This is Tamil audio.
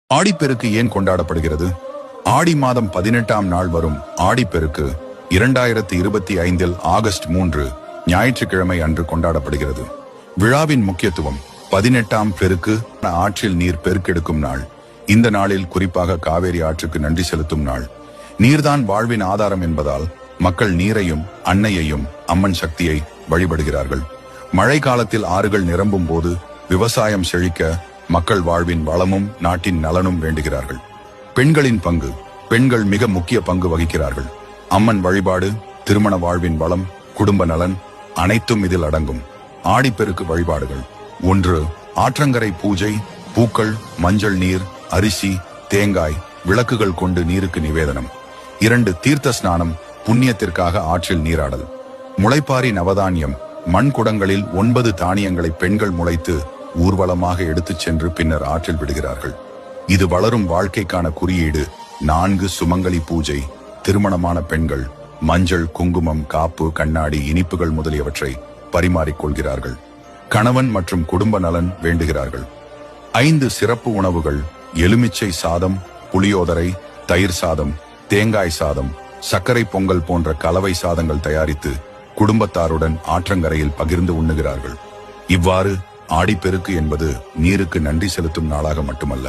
ஆடிப்பெருக்கு ஏன் கொண்டாடப்படுகிறது? ஆடி மாதம் 18ஆம் நாள் வரும் ஆடிப்பெருக்கு 2025 ஆகஸ்ட் 3 ஞாயிற்றுக்கிழமை அன்று கொண்டாடப்படுகிறது. விழாவின் முக்கியத்துவம்: 18ஆம் பெருக்கு ஆற்றில் நீர் பெருக்கெடுக்கும் நாள். இந்த நாளில் குறிப்பாக காவேரி ஆற்றுக்கு நன்றி செலுத்தும் நாள். நீர்தான் வாழ்வின் ஆதாரம் என்பதால் மக்கள் நீரையும் அன்னையையும் அம்மன் சக்தியை வழிபடுகிறார்கள். மழை காலத்தில் ஆறுகள் நிரம்பும் போது விவசாயம் செழிக்க மக்கள் வாழ்வின் வளமும் நாட்டின் நலனும் வேண்டுகிறார்கள். பெண்களின் பங்கு: பெண்கள் மிக முக்கிய பங்கு வகிக்கிறார்கள். அம்மன் வழிபாடு, திருமண வாழ்வின் வளம், குடும்ப நலன் அனைத்தும் இதில் அடங்கும். ஆடிப்பெருக்கு வழிபாடுகள்: 1. ஆற்றங்கரை பூஜை. பூக்கள், மஞ்சள் நீர், அரிசி, தேங்காய், விளக்குகள் கொண்டு நீருக்கு நிவேதனம். 2. தீர்த்த ஸ்நானம். புண்ணியத்திற்காக ஆற்றில் நீராடல். முளைப்பாரி நவதானியம். மண் குடங்களில் 9 தானியங்களை பெண்கள் முளைத்து ஊர்வலமாக எடுத்துச் சென்று பின்னர் ஆற்றில் விடுகிறார்கள். இது வளரும் வாழ்க்கைக்கான குறியீடு. 4. சுமங்கலி பூஜை. திருமணமான பெண்கள் மஞ்சள், குங்குமம், காப்பு, கண்ணாடி, இனிப்புகள் முதலியவற்றை பரிமாறிக்கொள்கிறார்கள். கணவன் மற்றும் குடும்ப நலன் வேண்டுகிறார்கள். 5. சிறப்பு உணவுகள். எலுமிச்சை சாதம், புளியோதரை, தயிர் சாதம், தேங்காய் சாதம், சர்க்கரை பொங்கல் போன்ற கலவை சாதங்கள் தயாரித்து குடும்பத்தாருடன் ஆற்றங்கரையில் பகிர்ந்து உண்ணுகிறார்கள். இவ்வாறு ஆடிப்பெருக்கு என்பது நீருக்கு நன்றி செலுத்தும் நாளாக மட்டுமல்ல,